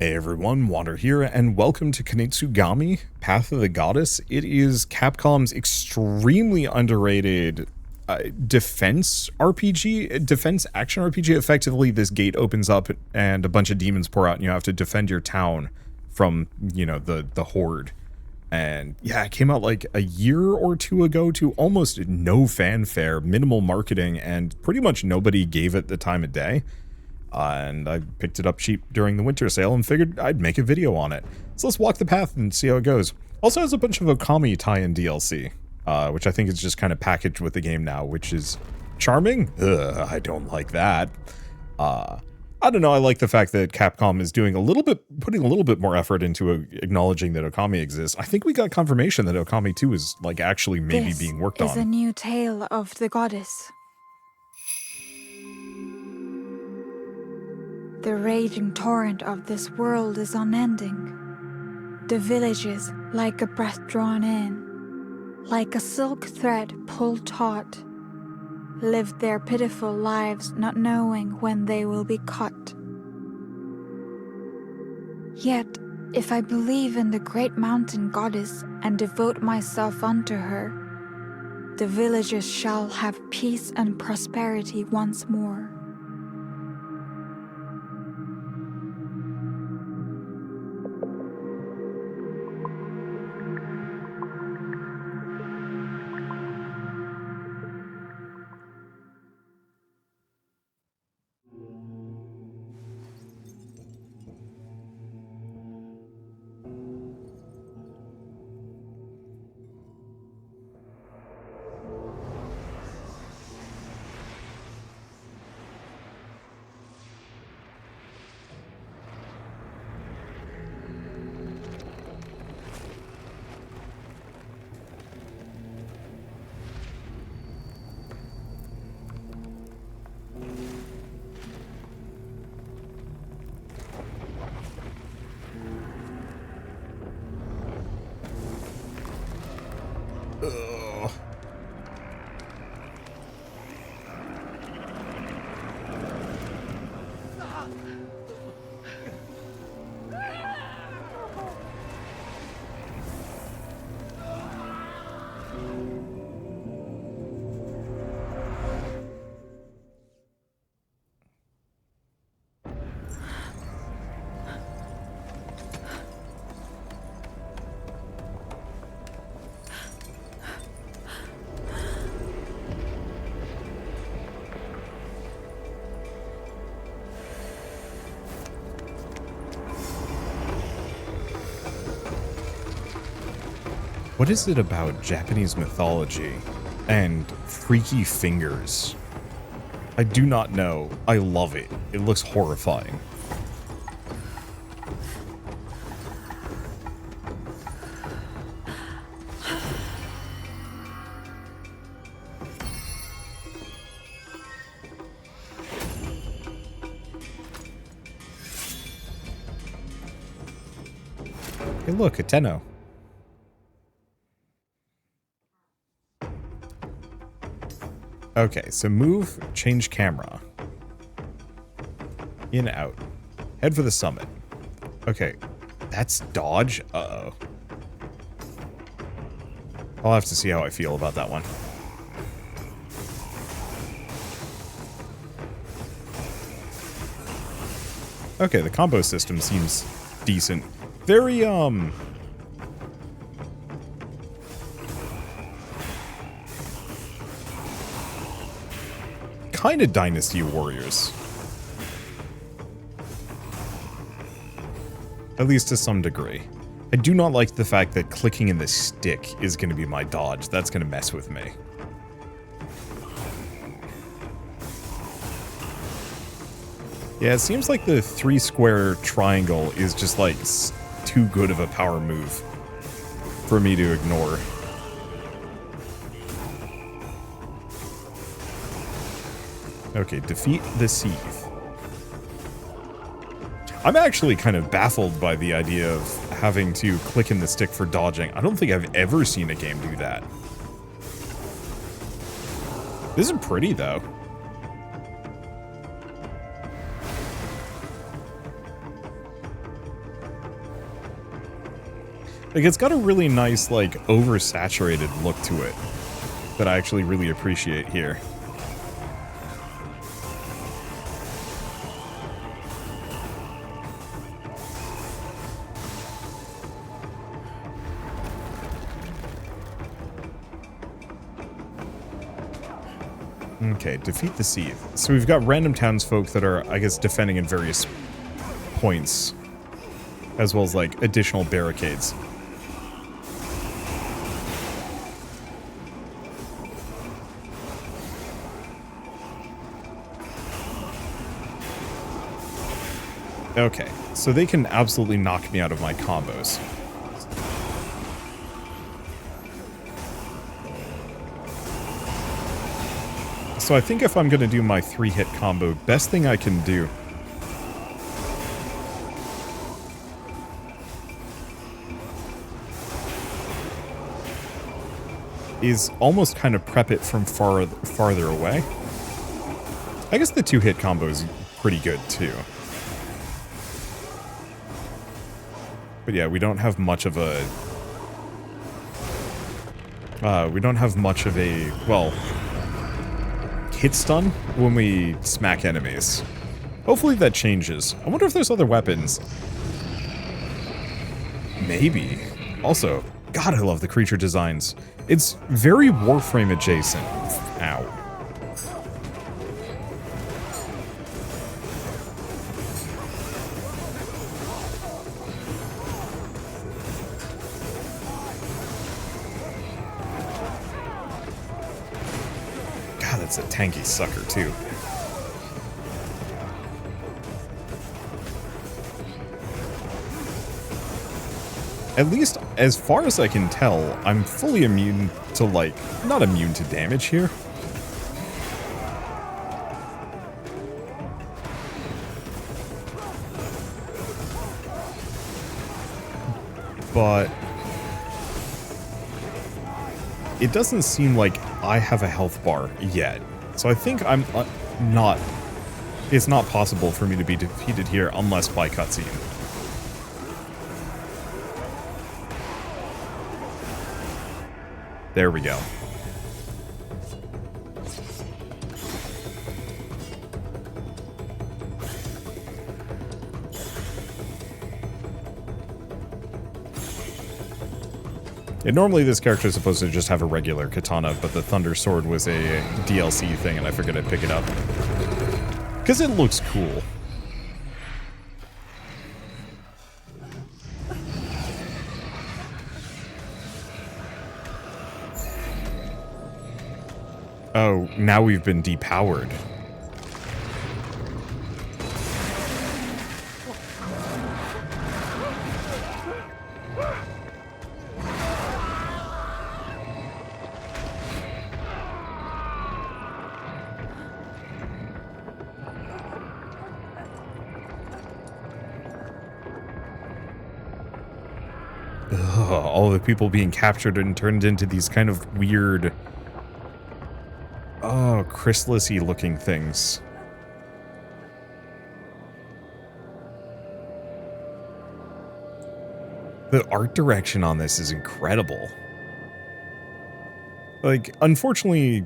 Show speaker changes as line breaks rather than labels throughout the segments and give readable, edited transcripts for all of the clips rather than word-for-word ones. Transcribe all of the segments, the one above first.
Hey everyone, Wander here, and welcome to Kunitsu-Gami, Path of the Goddess. It is Capcom's extremely underrated defense RPG, defense action RPG. Effectively, this gate opens up and a bunch of demons pour out and you have to defend your town from, you know, the Horde. And yeah, it came out like a year or two ago to almost no fanfare, minimal marketing, and pretty much nobody gave it the time of day. And I picked it up cheap during the winter sale and figured I'd make a video on it. So let's walk the path and see how it goes. Also has a bunch of Okami tie-in DLC, which I think is just kind of packaged with the game now, which is charming. Ugh, I don't like that. I don't know, I like the fact that Capcom is doing putting a little bit more effort into acknowledging that Okami exists. I think we got confirmation that Okami 2 is like actually maybe being worked on.
This is a new tale of the goddess. The raging torrent of this world is unending. The villages, like a breath drawn in, like a silk thread pulled taut, live their pitiful lives not knowing when they will be cut. Yet, if I believe in the great mountain goddess and devote myself unto her, the villagers shall have peace and prosperity once more.
What is it about Japanese mythology and freaky fingers? I do not know. I love it. It looks horrifying. Hey look, a Tenno. Okay, so move, change camera. In, out. Head for the summit. Okay, that's dodge? Uh-oh. I'll have to see how I feel about that one. Okay, the combo system seems decent. Very, kind of Dynasty Warriors. At least to some degree. I do not like the fact that clicking in the stick is going to be my dodge. That's going to mess with me. Yeah, it seems like the 3-square triangle is just like too good of a power move for me to ignore. Okay, defeat the Seeth. I'm actually kind of baffled by the idea of having to click in the stick for dodging. I don't think I've ever seen a game do that. This is pretty, though. Like, it's got a really nice, like, oversaturated look to it that I actually really appreciate here. Okay, defeat the Seethe. So we've got random townsfolk that are, I guess, defending in various points, as well as, like, additional barricades. Okay, so they can absolutely knock me out of my combos. So I think if I'm going to do my 3-hit combo, best thing I can do is almost kind of prep it from farther away. I guess the 2-hit combo is pretty good too. But yeah, we don't have much of a... well, hit stun when we smack enemies. Hopefully that changes. I wonder if there's other weapons. Maybe. Also, God, I love the creature designs. It's very Warframe adjacent. Ow. God, that's a tanky sucker, too. At least, as far as I can tell, I'm fully immune to, like, not immune to damage here. But it doesn't seem like I have a health bar yet. So I think I'm not... It's not possible for me to be defeated here unless by cutscene. There we go. And normally this character is supposed to just have a regular katana, but the Thunder Sword was a DLC thing and I forgot to pick it up. Because it looks cool. Oh, now we've been depowered. Ugh, all the people being captured and turned into these kind of weird... Oh, chrysalis-y looking things. The art direction on this is incredible. Like, unfortunately,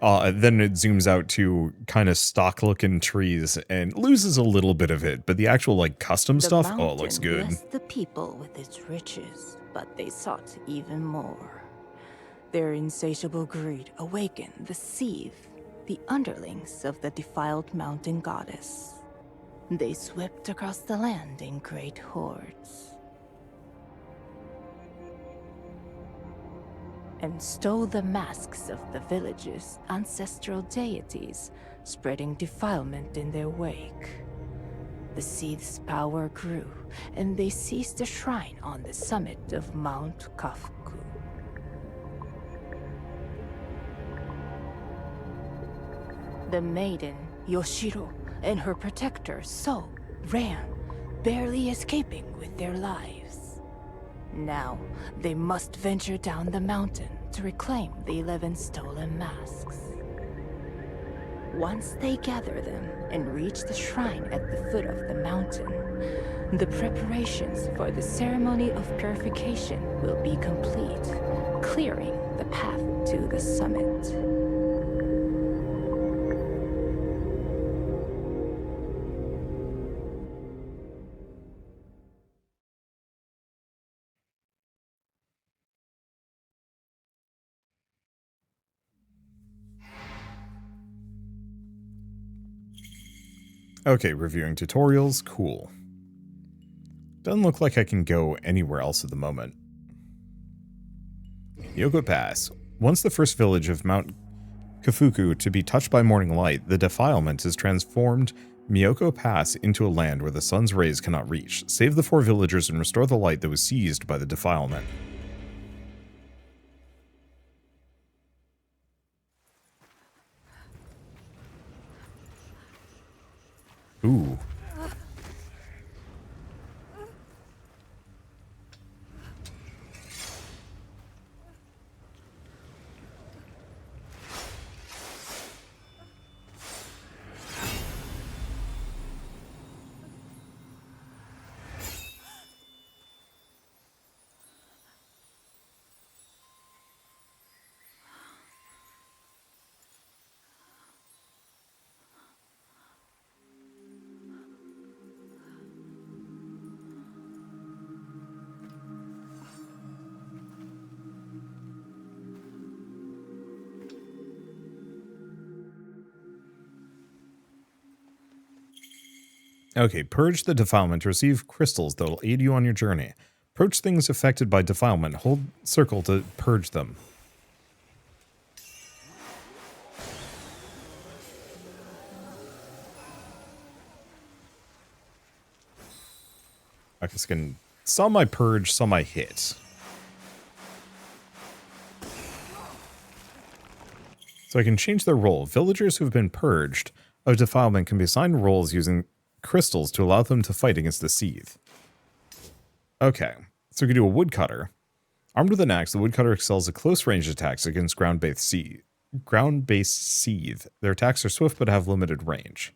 then it zooms out to kind of stock-looking trees and loses a little bit of it, but the actual, like, custom stuff, oh, it looks good.
Blessed the people with its riches, but they sought even more. Their insatiable greed awakened the Seethe, the underlings of the defiled mountain goddess. They swept across the land in great hordes and stole the masks of the village's ancestral deities, spreading defilement in their wake. The Seethe's power grew, and they seized a shrine on the summit of Mount Kafku. The maiden, Yoshiro, and her protector, So, ran, barely escaping with their lives. Now, they must venture down the mountain to reclaim the 11 stolen masks. Once they gather them and reach the shrine at the foot of the mountain, the preparations for the ceremony of purification will be complete, clearing the path to the summit.
Okay, reviewing tutorials, cool. Doesn't look like I can go anywhere else at the moment. Yokai Pass. Once the first village of Mount Kafuku to be touched by morning light, the defilement has transformed Miyoko Pass into a land where the sun's rays cannot reach. Save the 4 villagers and restore the light that was seized by the defilement. Ooh. Okay, purge the defilement to receive crystals that will aid you on your journey. Approach things affected by defilement. Hold circle to purge them. I guess I can... Some I purge, some I hit. So I can change their role. Villagers who have been purged of defilement can be assigned roles using crystals to allow them to fight against the seethe. Okay, so we can do a woodcutter. Armed with an axe, the woodcutter excels at close range attacks against ground-based seethe. Their attacks are swift but have limited range.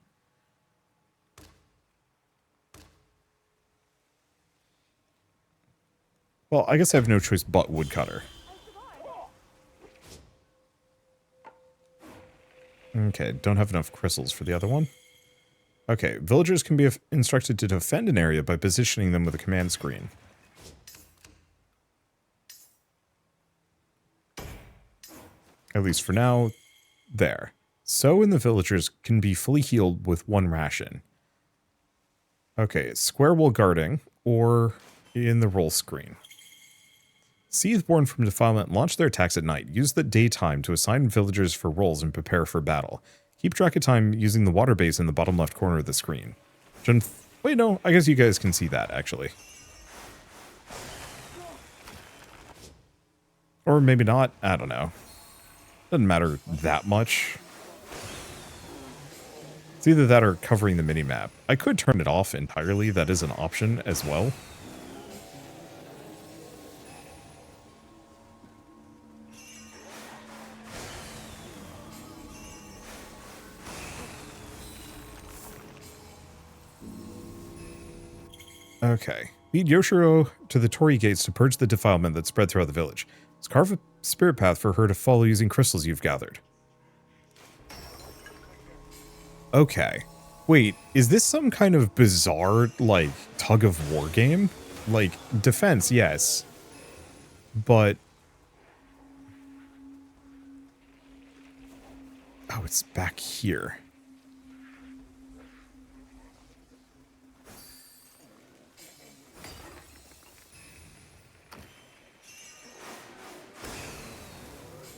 Well, I guess I have no choice but woodcutter. Okay, don't have enough crystals for the other one. Okay, villagers can be instructed to defend an area by positioning them with a command screen. At least for now, there. So and the villagers can be fully healed with 1 ration. Okay, square while guarding, or in the roll screen. Seethe born from defilement launch their attacks at night. Use the daytime to assign villagers for roles and prepare for battle. Keep track of time using the water base in the bottom left corner of the screen. Wait, no, I guess you guys can see that, actually. Or maybe not, I don't know. Doesn't matter that much. It's either that or covering the minimap. I could turn it off entirely, that is an option as well. Okay. Lead Yoshiro to the Torii gates to purge the defilement that spread throughout the village. Let's carve a spirit path for her to follow using crystals you've gathered. Okay. Wait, is this some kind of bizarre, like, tug-of-war game? Like, defense, yes. But... oh, it's back here.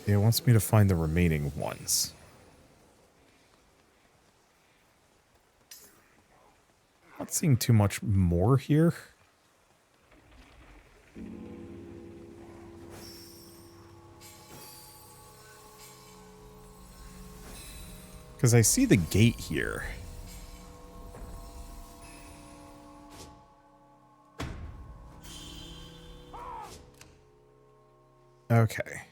It wants me to find the remaining ones. Not seeing too much more here. Because I see the gate here. Okay.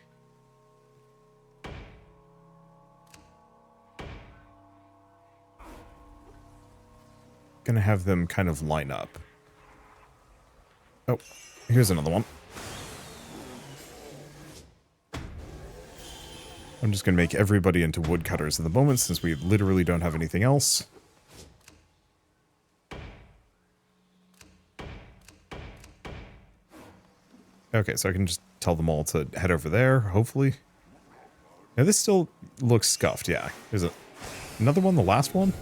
gonna have them kind of line up. Oh, here's another one. I'm just gonna make everybody into woodcutters at the moment since we literally don't have anything else. Okay, so I can just tell them all to head over there, hopefully. Now this still looks scuffed, yeah. Is it another one, the last one?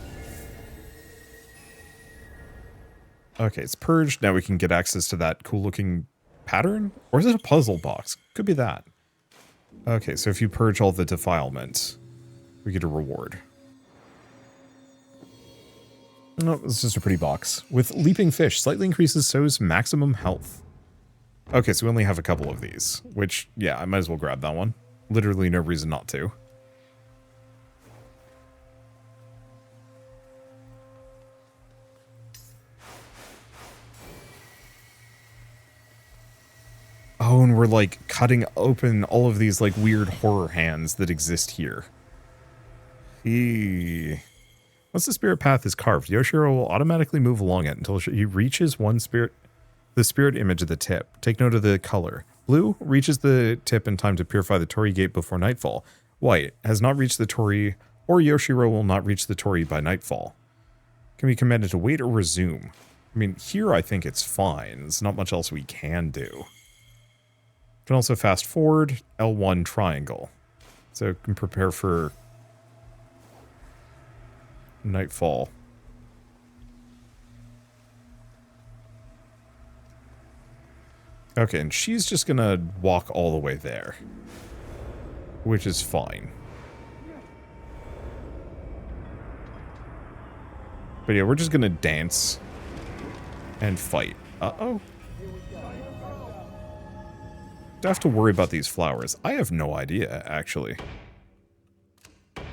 Okay, it's purged. Now we can get access to that cool looking pattern? Or is it a puzzle box? Could be that. Okay, so if you purge all the defilement, we get a reward. No, it's just a pretty box. With leaping fish, slightly increases so's maximum health. Okay, so we only have a couple of these, which, yeah, I might as well grab that one. Literally no reason not to. Oh, and we're, like, cutting open all of these, like, weird horror hands that exist here. Eee. Once the spirit path is carved, Yoshiro will automatically move along it until he reaches the spirit image at the tip. Take note of the color. Blue reaches the tip in time to purify the Torii gate before nightfall. White has not reached the Torii, or Yoshiro will not reach the Torii by nightfall. Can be commanded to wait or resume. I mean, here I think it's fine. There's not much else we can do. Can also fast forward, L1 triangle. So can prepare for nightfall. Okay, and she's just gonna walk all the way there. Which is fine. But yeah, we're just gonna dance and fight. Uh-oh. Do I have to worry about these flowers? I have no idea, actually. I'm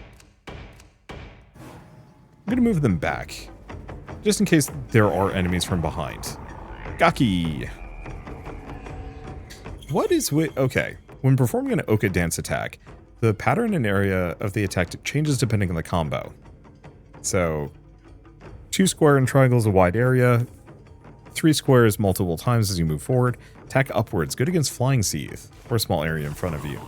gonna move them back. Just in case there are enemies from behind. Gaki! What is with... Okay. When performing an Oka dance attack, the pattern and area of the attack changes depending on the combo. So, 2 square and triangles a wide area, 3 squares multiple times as you move forward, attack upwards, good against flying seeth, or a small area in front of you.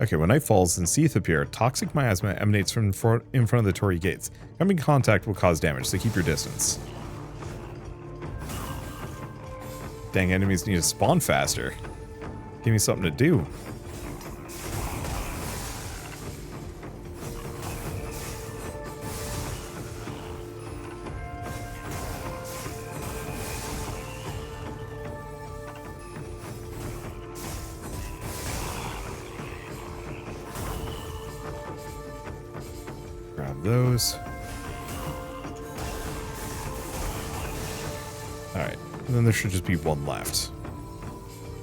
Okay, when night falls and seeth appear, toxic miasma emanates from in front of the Torii gates. Coming in contact will cause damage, so keep your distance. Dang, enemies need to spawn faster. Give me something to do. Grab those. Alright, and then there should just be one left.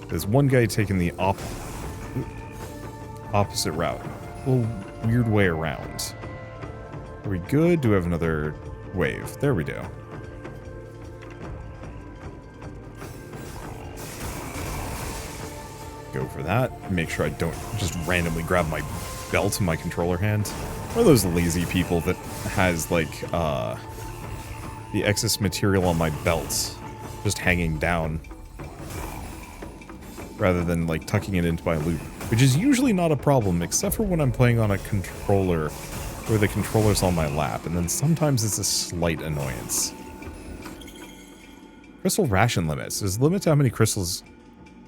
There's one guy taking the opposite route. A little weird way around. Are we good? Do we have another wave? There we go. Go for that. Make sure I don't just randomly grab my belt in my controller hand. Or those lazy people that has, like, the excess material on my belt just hanging down. Rather than, like, tucking it into my loot. Which is usually not a problem, except for when I'm playing on a controller where the controller's on my lap, and then sometimes it's a slight annoyance. Crystal ration limits. There's a limit to how many crystals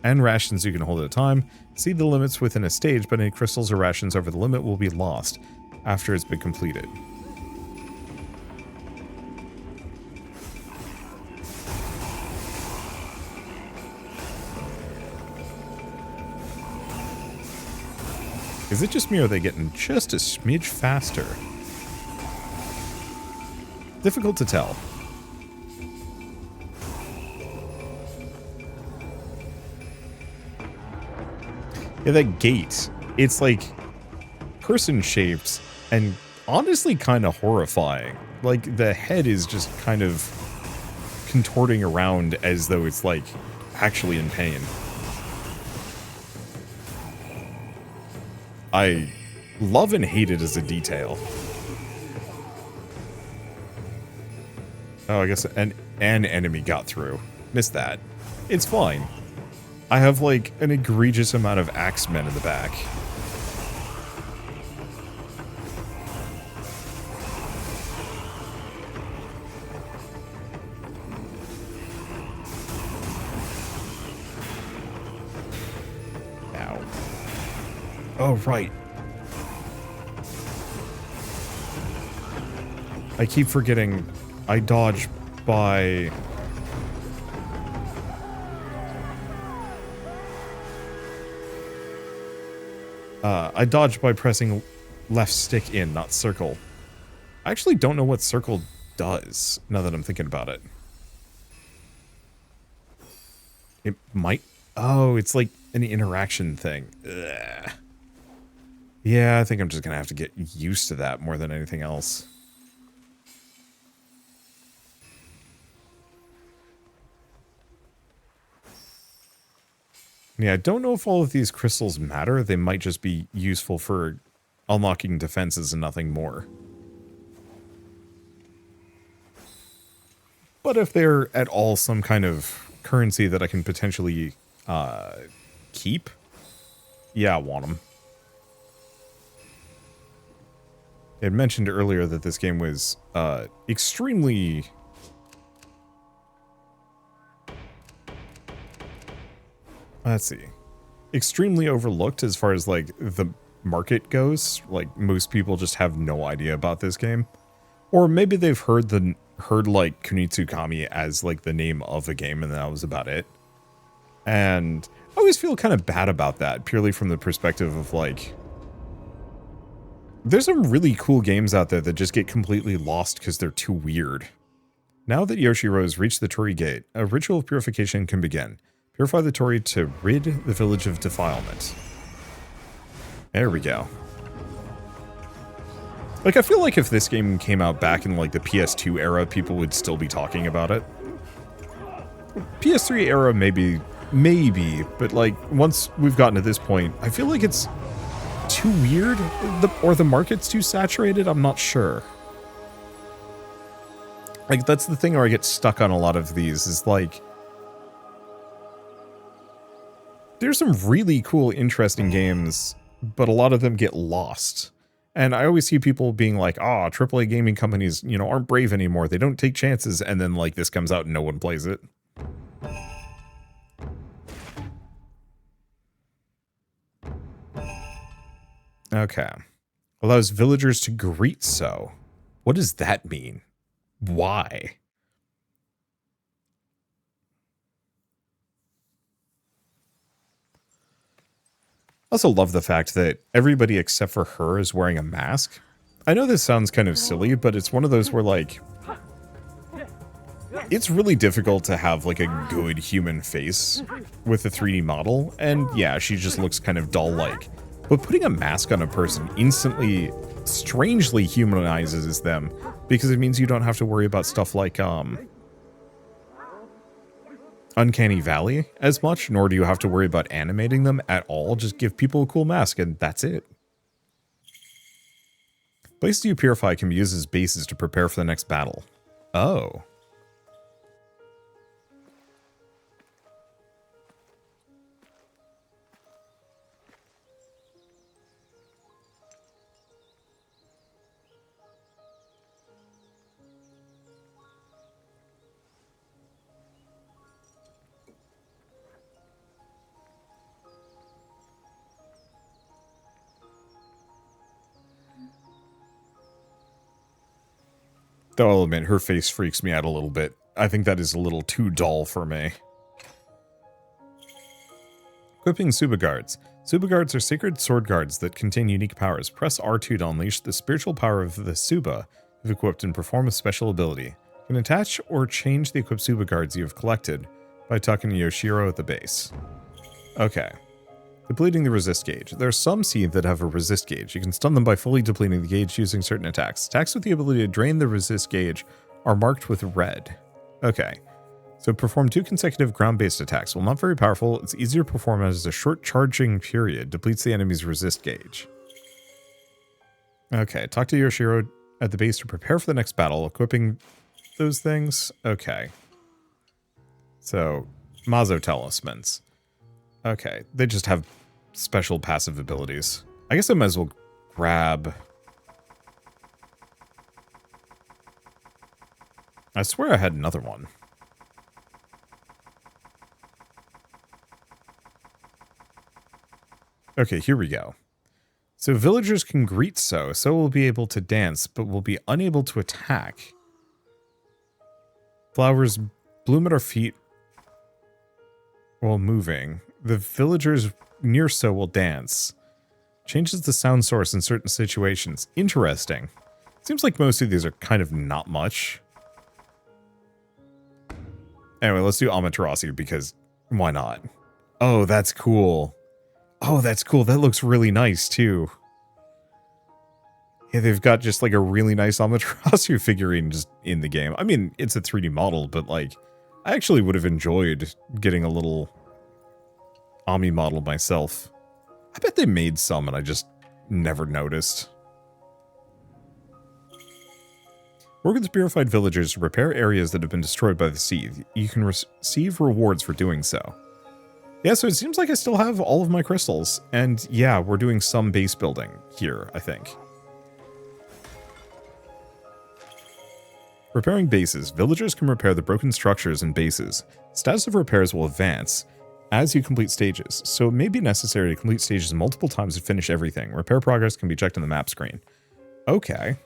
and rations you can hold at a time. See the limits within a stage, but any crystals or rations over the limit will be lost after it's been completed. Is it just me or are they getting just a smidge faster? Difficult to tell. Yeah, that gate, it's like person-shaped and honestly kind of horrifying. Like, the head is just kind of contorting around as though it's, like, actually in pain. I love and hate it as a detail. Oh, I guess an enemy got through. Missed that. It's fine. I have, like, an egregious amount of axemen in the back. Ow. Oh, right. I keep forgetting I dodge by... I dodge by pressing left stick in, not circle. I actually don't know what circle does, now that I'm thinking about it. It might... Oh, it's like an interaction thing. Ugh. Yeah, I think I'm just gonna have to get used to that more than anything else. Yeah, I don't know if all of these crystals matter. They might just be useful for unlocking defenses and nothing more. But if they're at all some kind of currency that I can potentially keep, yeah, I want them. I had mentioned earlier that this game was extremely... Let's see. Extremely overlooked as far as, like, the market goes. Like, most people just have no idea about this game. Or maybe they've heard, like, Kunitsu-Gami as, like, the name of a game, and that was about it. And I always feel kind of bad about that, purely from the perspective of, like... There's some really cool games out there that just get completely lost because they're too weird. Now that Yoshiro has reached the Torii Gate, a ritual of purification can begin. Purify the Torii to rid the village of defilement. There we go. Like, I feel like if this game came out back in, like, the PS2 era, people would still be talking about it. PS3 era, maybe, but, like, once we've gotten to this point, I feel like it's too weird, or the market's too saturated, I'm not sure. Like, that's the thing where I get stuck on a lot of these, is, like... There's some really cool, interesting games, but a lot of them get lost. And I always see people being like, oh, AAA gaming companies, you know, aren't brave anymore. They don't take chances. And then, like, this comes out and no one plays it. Okay. Allows villagers to greet so. What does that mean? Why? I also love the fact that everybody except for her is wearing a mask. I know this sounds kind of silly, but it's one of those where, like, it's really difficult to have, like, a good human face with a 3D model, and yeah, she just looks kind of doll-like. But putting a mask on a person instantly, strangely humanizes them, because it means you don't have to worry about stuff like, Uncanny Valley as much, nor do you have to worry about animating them at all. Just give people a cool mask, and that's it. Places you purify can be used as bases to prepare for the next battle. Oh. Though I'll admit, her face freaks me out a little bit. I think that is a little too dull for me. Equipping Suba Guards. Suba Guards are sacred sword guards that contain unique powers. Press R2 to unleash the spiritual power of the Suba if equipped and perform a special ability. You can attach or change the equipped Suba Guards you have collected by talking to Yoshiro at the base. Okay. Depleting the resist gauge. There are some seed that have a resist gauge. You can stun them by fully depleting the gauge using certain attacks. Attacks with the ability to drain the resist gauge are marked with red. Okay. So perform 2 consecutive ground-based attacks. While not very powerful, it's easier to perform as a short charging period. Depletes the enemy's resist gauge. Okay, talk to Yoshiro at the base to prepare for the next battle, equipping those things. Okay. So, Mazo talismans. Okay, they just have special passive abilities. I guess I might as well grab... I swear I had another one. Okay, here we go. So villagers can greet So will be able to dance, but will be unable to attack. Flowers bloom at our feet while moving. The villagers near So will dance. Changes the sound source in certain situations. Interesting. Seems like most of these are kind of not much. Anyway, let's do Amaterasu because why not? Oh, that's cool. Oh, that's cool. That looks really nice, too. Yeah, they've got just, like, a really nice Amaterasu figurine just in the game. I mean, it's a 3D model, but, like, I actually would have enjoyed getting a little Ami model myself. I bet they made some and I just never noticed. Work with purified villagers to repair areas that have been destroyed by the sea. You can receive rewards for doing so. Yeah, so it seems like I still have all of my crystals. And yeah, we're doing some base building here, I think. Repairing bases. Villagers can repair the broken structures and bases. Status of repairs will advance as you complete stages, so it may be necessary to complete stages multiple times to finish everything. Repair progress can be checked on the map screen. Okay.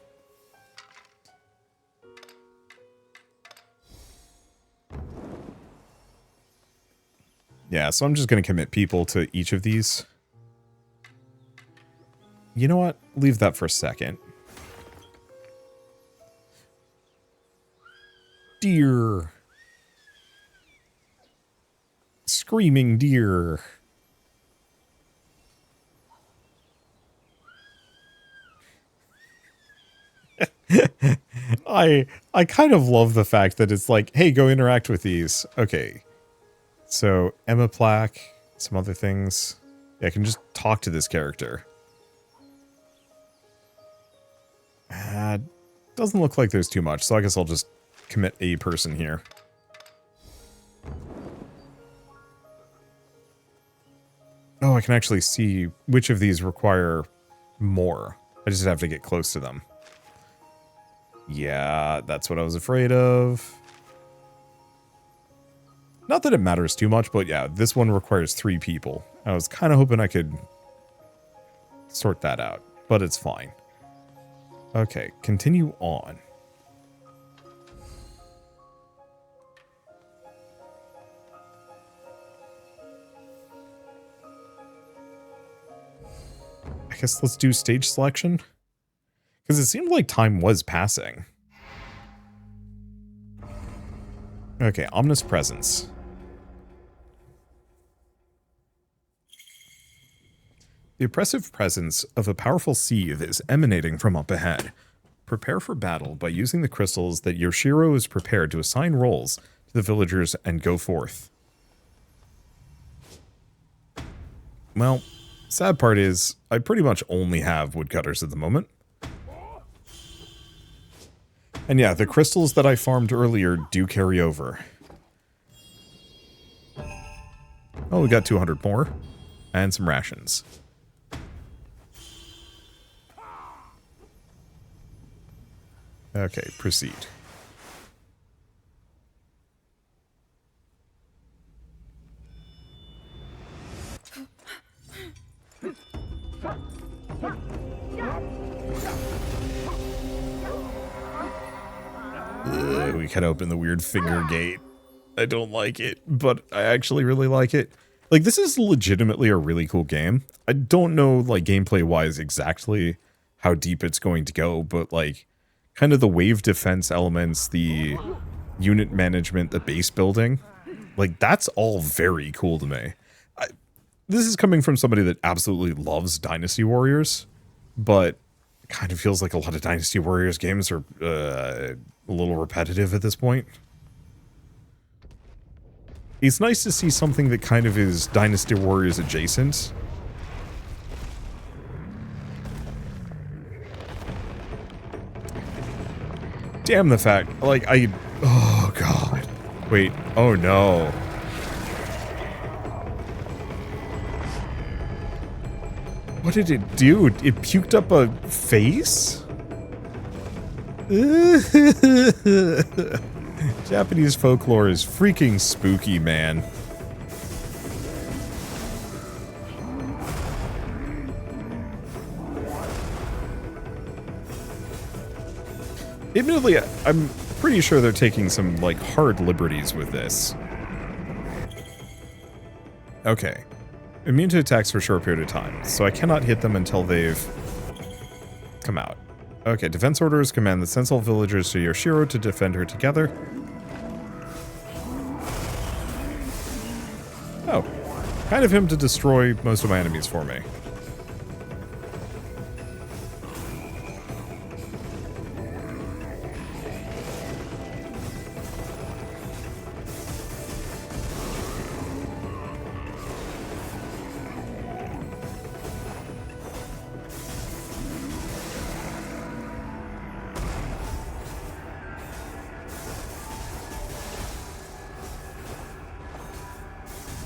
Yeah, so I'm just going to commit people to each of these. You know what? Leave that for a second. Deer. Screaming deer. I kind of love the fact that it's like, hey, go interact with these. Okay. So, Emma Plaque, some other things. Yeah, I can just talk to this character. Doesn't look like there's too much, so I guess I'll just commit a person here. Oh, I can actually see which of these require more. I just have to get close to them. Yeah, that's what I was afraid of. Not that it matters too much, but yeah, this one requires 3 people. I was kind of hoping I could sort that out, but it's fine. Okay, continue on. I guess let's do stage selection. Because it seemed like time was passing. Okay, ominous presence. The oppressive presence of a powerful seethe is emanating from up ahead. Prepare for battle by using the crystals that Yoshiro is prepared to assign roles to the villagers and go forth. Well, sad part is, I pretty much only have woodcutters at the moment. And yeah, the crystals that I farmed earlier do carry over. Oh, we got 200 more. And some rations. Okay, proceed. We cut open the weird finger gate. I don't like it, but I actually really like it. Like, this is legitimately a really cool game. I don't know, like, gameplay-wise exactly how deep it's going to go, but, like, kind of the wave defense elements, the unit management, the base building, like, that's all very cool to me. This is coming from somebody that absolutely loves Dynasty Warriors, but it kind of feels like a lot of Dynasty Warriors games are a little repetitive at this point. It's nice to see something that kind of is Dynasty Warriors adjacent. Damn the fact, like, oh god. Wait, oh no. What did it do? It puked up a face? Japanese folklore is freaking spooky, man. Admittedly, I'm pretty sure they're taking some, like, hard liberties with this. Okay. Immune to attacks for a short period of time, so I cannot hit them until they've come out. Okay, defense orders command the sentinel villagers to Yoshiro to defend her together. Oh. Kind of him to destroy most of my enemies for me.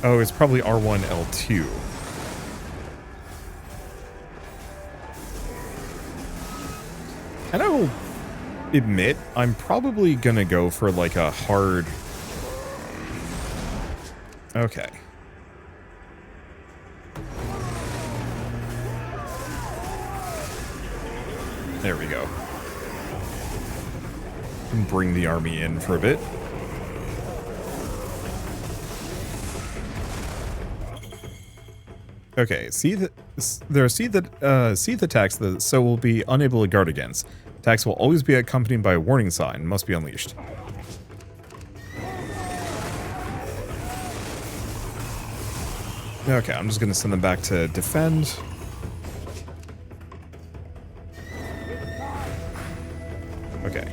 Oh, it's probably R1, L2. And I will admit, I'm probably gonna go for like a hard... Okay. There we go. Bring the army in for a bit. Okay, there are seeth attacks that so will be unable to guard against. Attacks will always be accompanied by a warning sign, must be unleashed. Okay, I'm just gonna send them back to defend. Okay.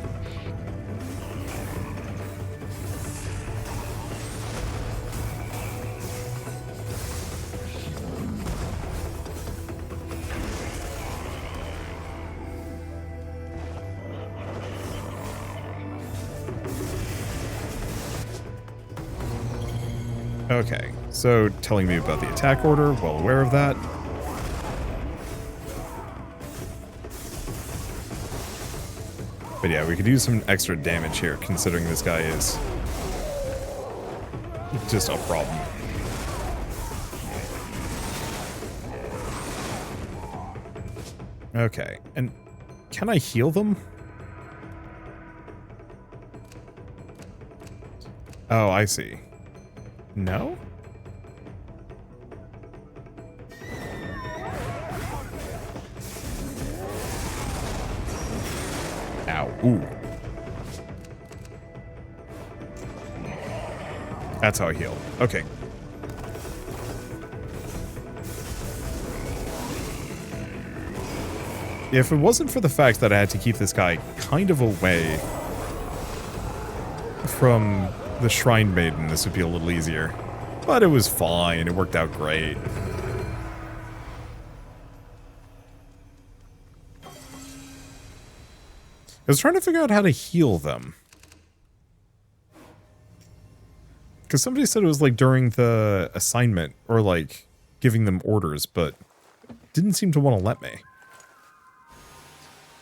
Okay, so telling me about the attack order, well aware of that. But yeah, we could use some extra damage here, considering this guy is just a problem. Okay, and can I heal them? Oh, I see. No? Ow. Ooh. That's how I heal. Okay. If it wasn't for the fact that I had to keep this guy kind of away from the Shrine Maiden, this would be a little easier. But it was fine. It worked out great. I was trying to figure out how to heal them. Because somebody said it was like during the assignment or like giving them orders, but didn't seem to want to let me.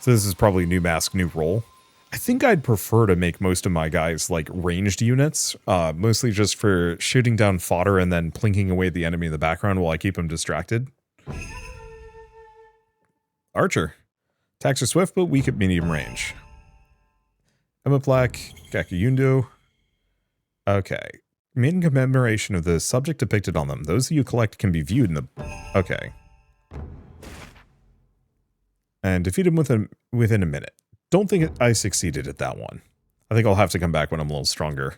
So this is probably new mask, new role. I think I'd prefer to make most of my guys like ranged units, mostly just for shooting down fodder and then plinking away the enemy in the background while I keep them distracted. Archer. Attacks are swift but weak at medium range. Emma Black, Gakuyundo. Okay. Made in commemoration of the subject depicted on them. Those that you collect can be viewed in the... Okay. And defeat him within a minute. Don't think I succeeded at that one. I think I'll have to come back when I'm a little stronger.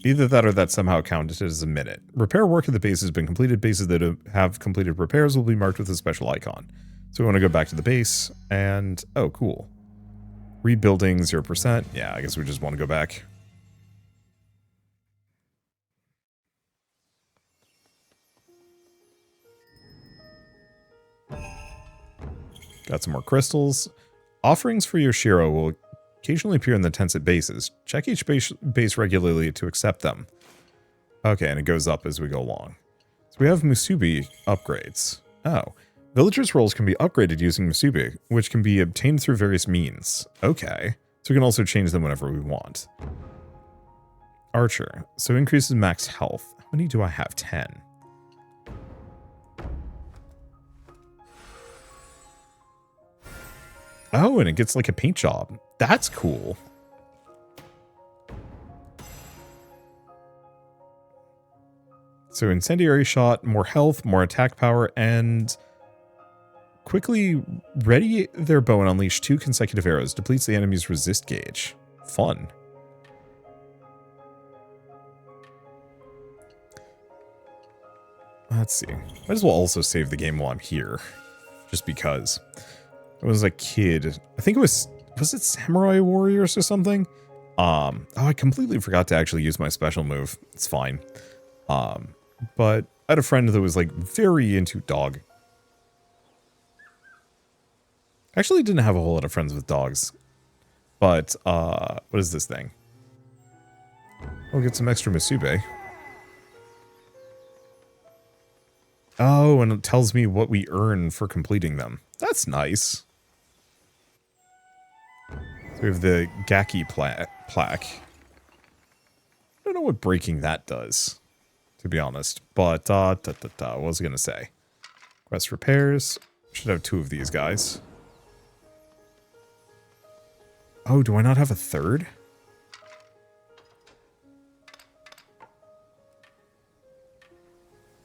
Either that or that somehow counted as a minute. Repair work at the base has been completed. Bases that have completed repairs will be marked with a special icon. So we want to go back to the base and... Oh, cool. Rebuilding 0%. Yeah, I guess we just want to go back. Got some more crystals. Offerings for Yoshiro will occasionally appear in the tents at bases. Check each base regularly to accept them. Okay, and it goes up as we go along. So we have Musubi upgrades. Oh. Villagers' roles can be upgraded using Musubi, which can be obtained through various means. Okay. So we can also change them whenever we want. Archer. So increases max health. How many do I have? 10. Oh, and it gets like a paint job. That's cool. So incendiary shot, more health, more attack power, and quickly ready their bow and unleash 2 consecutive arrows. Depletes the enemy's resist gauge. Fun. Let's see. Might as well also save the game while I'm here. Just because. I was a kid. I think it was it Samurai Warriors or something? Oh, I completely forgot to actually use my special move. It's fine. But I had a friend that was like very into dog. Actually didn't have a whole lot of friends with dogs. But, what is this thing? We'll get some extra Musubi. Oh, and it tells me what we earn for completing them. That's nice. So we have the Gaki plaque. I don't know what breaking that does, to be honest. But, what was I going to say? Quest repairs. Should have 2 of these guys. Oh, do I not have a third?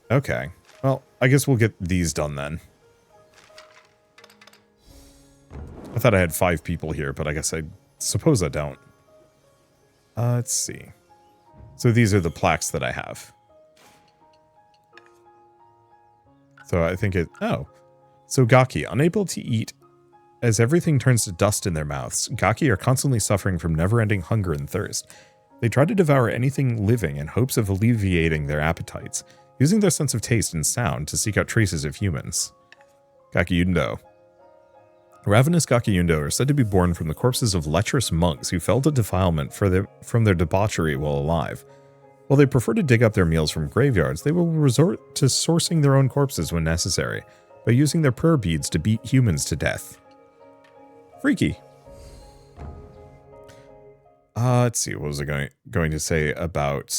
Okay. Well, I guess we'll get these done then. I thought I had 5 people here, but I guess I suppose I don't. Let's see. So these are the plaques that I have. So I think it... Oh. So Gaki, unable to eat as everything turns to dust in their mouths. Gaki are constantly suffering from never-ending hunger and thirst. They try to devour anything living in hopes of alleviating their appetites, using their sense of taste and sound to seek out traces of humans. Gakiyundo. Ravenous Gakiyundo are said to be born from the corpses of lecherous monks who fell to defilement from their debauchery while alive. While they prefer to dig up their meals from graveyards, they will resort to sourcing their own corpses when necessary, by using their prayer beads to beat humans to death. Freaky. Let's see, what was I going to say about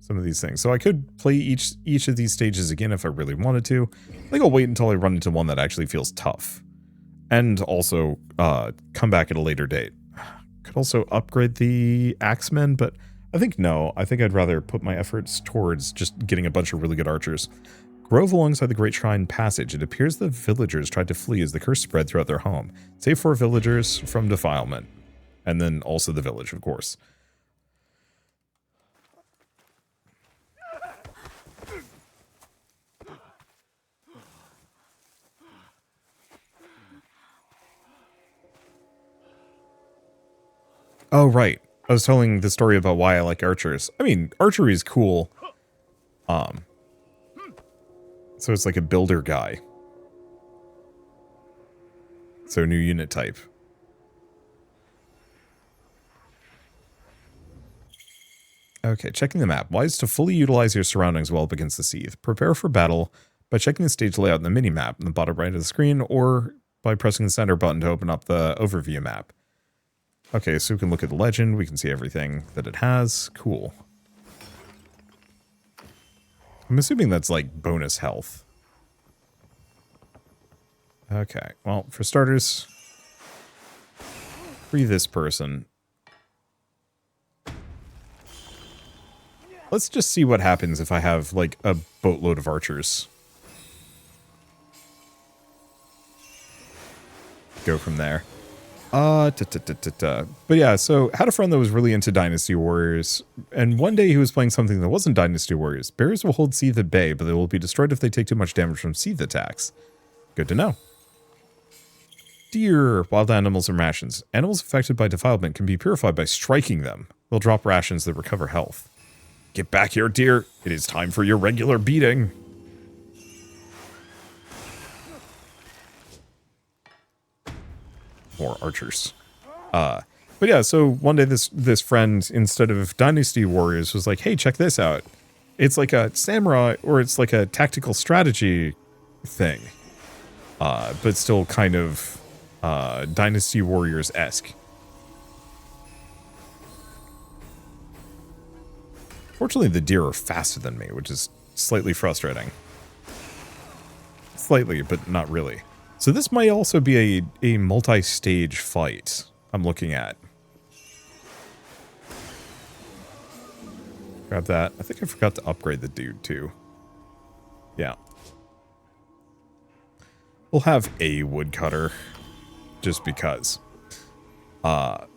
some of these things? So I could play each of these stages again if I really wanted to. I think I'll wait until I run into one that actually feels tough. And also come back at a later date. Could also upgrade the Axemen, but I think no. I think I'd rather put my efforts towards just getting a bunch of really good archers. Grove alongside the Great Shrine Passage. It appears the villagers tried to flee as the curse spread throughout their home. Save 4 villagers from defilement. And then also the village, of course. Oh, right. I was telling the story about why I like archers. I mean, archery is cool. So it's like a builder guy. So new unit type. Okay, checking the map. Wise to fully utilize your surroundings well up against the seeth. Prepare for battle by checking the stage layout in the mini-map in the bottom right of the screen, or by pressing the center button to open up the overview map. Okay, so we can look at the legend. We can see everything that it has. Cool. I'm assuming that's like bonus health. Okay, well, for starters, free this person. Let's just see what happens if I have like a boatload of archers. Go from there. But yeah, so had a friend that was really into Dynasty Warriors, and one day he was playing something that wasn't Dynasty Warriors. Bears will hold Seath at bay, but they will be destroyed if they take too much damage from Seath attacks. Good to know. Deer, wild animals, and rations. Animals affected by defilement can be purified by striking them. They'll drop rations that recover health. Get back here, deer. It is time for your regular beating. more archers. But yeah, so one day this friend, instead of Dynasty Warriors, was like, hey, check this out. It's like a samurai, or it's like a tactical strategy thing. But still kind of Dynasty Warriors-esque. Fortunately, the deer are faster than me, which is slightly frustrating. Slightly, but not really. So this might also be a multi-stage fight I'm looking at. Grab that. I think I forgot to upgrade the dude, too. Yeah. We'll have a woodcutter, just because. But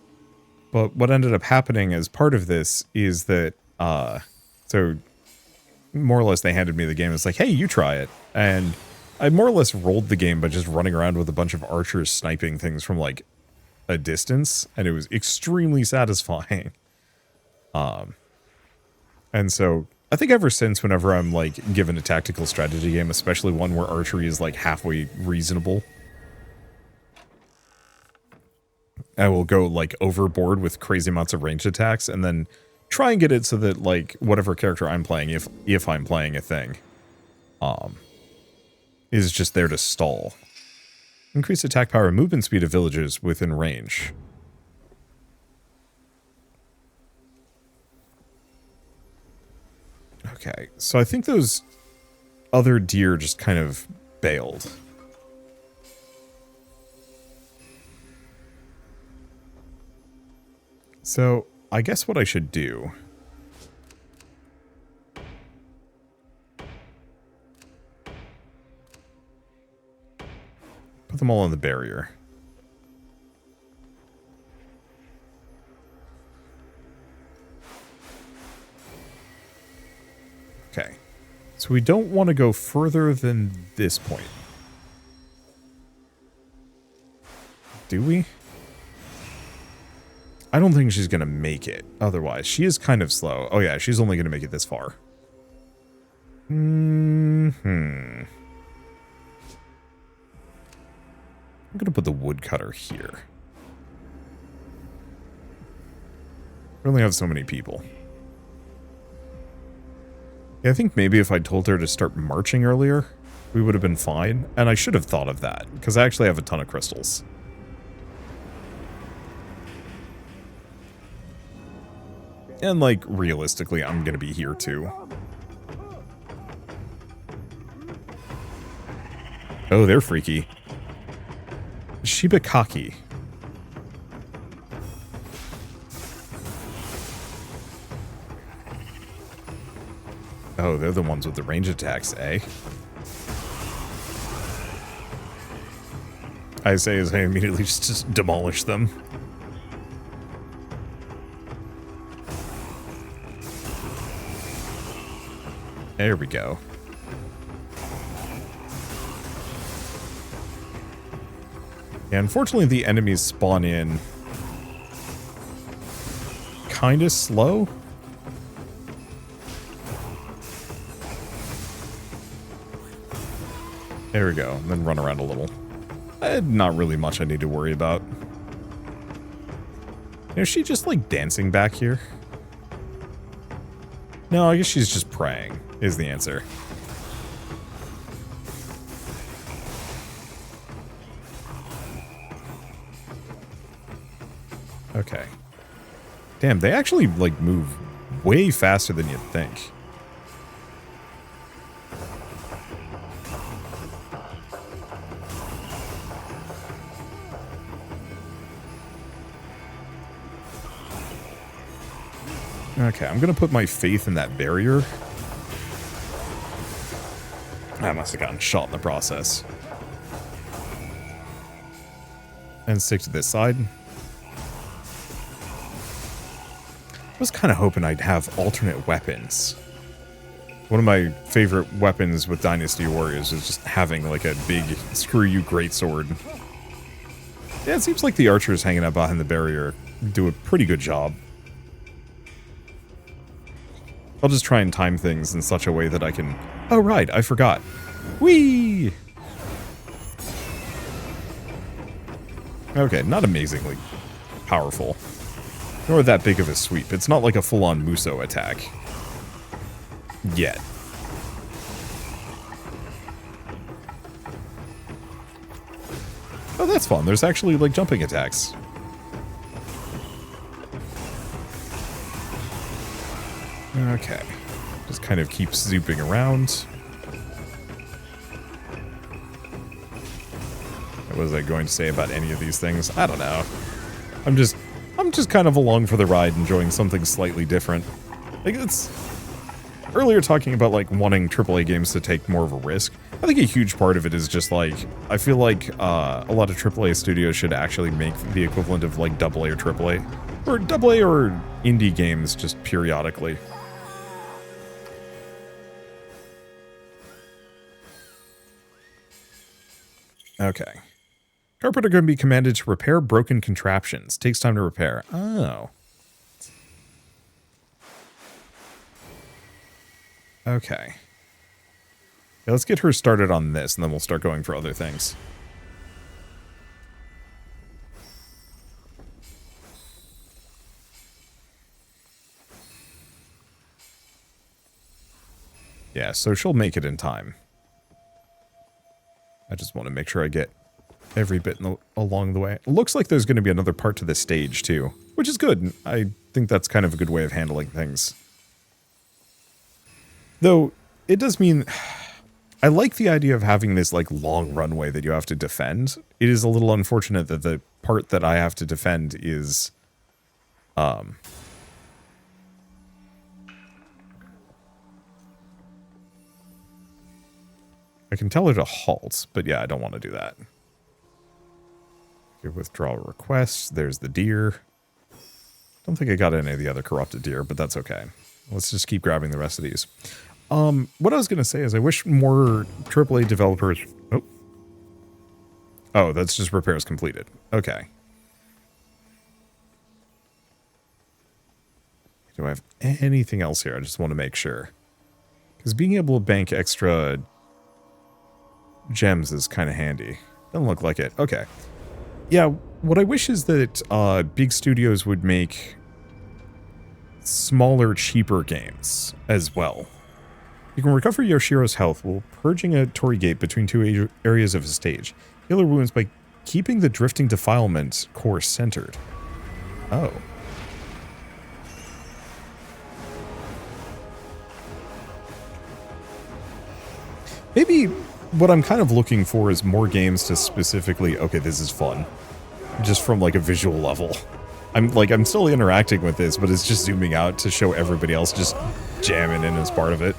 what ended up happening as part of this is that, so more or less they handed me the game. It's like, hey, you try it. And I more or less rolled the game by just running around with a bunch of archers sniping things from, like, a distance. And it was extremely satisfying. And so I think ever since, whenever I'm, like, given a tactical strategy game, especially one where archery is, like, halfway reasonable, I will go, like, overboard with crazy amounts of ranged attacks, and then try and get it so that, like, whatever character I'm playing, if I'm playing a thing, is just there to stall. Increase attack power and movement speed of villagers within range. Okay, so I think those other deer just kind of bailed. So, I guess what I should do... put them all on the barrier. Okay. So we don't want to go further than this point. Do we? I don't think she's going to make it otherwise. She is kind of slow. Oh yeah, she's only going to make it this far. I'm going to put the woodcutter here. We only have so many people. Yeah, I think maybe if I told her to start marching earlier, we would have been fine. And I should have thought of that, because I actually have a ton of crystals. And, like, realistically, I'm going to be here, too. Oh, they're freaky. Shibakaki. Oh, they're the ones with the range attacks, eh? I say as I immediately just demolish them. There we go. Yeah, unfortunately the enemies spawn in kind of slow. There we go, and then run around a little. Not really much I need to worry about. Is she just like dancing back here? No, I guess she's just praying, is the answer. Okay. Damn, they actually, like, move way faster than you'd think. Okay, I'm gonna put my faith in that barrier. I must have gotten shot in the process. And stick to this side. I was kind of hoping I'd have alternate weapons. One of my favorite weapons with Dynasty Warriors is just having like a big screw you greatsword. Yeah, it seems like the archers hanging out behind the barrier do a pretty good job. I'll just try and time things in such a way that I can... Oh, right, I forgot. Whee! Okay, not amazingly powerful. Nor that big of a sweep. It's not like a full-on Muso attack. Yet. Oh, that's fun. There's actually, like, jumping attacks. Okay. Just kind of keep zooping around. What was I going to say about any of these things? I don't know. I'm just kind of along for the ride, enjoying something slightly different. Like, it's... Earlier talking about, like, wanting AAA games to take more of a risk, I think a huge part of it is just, like, I feel like a lot of AAA studios should actually make the equivalent of, like, AA or AAA. Or AA or indie games just periodically. Okay. Carpet are going to be commanded to repair broken contraptions. Takes time to repair. Oh. Okay. Yeah, let's get her started on this, and then we'll start going for other things. Yeah, so she'll make it in time. I just want to make sure I get every bit along the way. It looks like there's going to be another part to this stage, too, which is good. I think that's kind of a good way of handling things. Though, it does mean... I like the idea of having this, like, long runway that you have to defend. It is a little unfortunate that the part that I have to defend is... I can tell her to halt, but yeah, I don't want to do that. Okay, withdraw requests. There's the deer. Don't think I got any of the other corrupted deer, but that's okay. Let's just keep grabbing the rest of these. What I was going to say is I wish more AAA developers... Oh, that's just repairs completed. Okay. Do I have anything else here? I just want to make sure. Because being able to bank extra gems is kind of handy. Doesn't look like it. Okay. Yeah, what I wish is that big studios would make smaller, cheaper games as well. You can recover Yoshiro's health while purging a Torii gate between two areas of his stage. Heal her wounds by keeping the drifting defilement core centered. Oh. Maybe what I'm kind of looking for is more games to specifically, okay, this is fun. Just from like a visual level. I'm still interacting with this, but it's just zooming out to show everybody else just jamming in as part of it.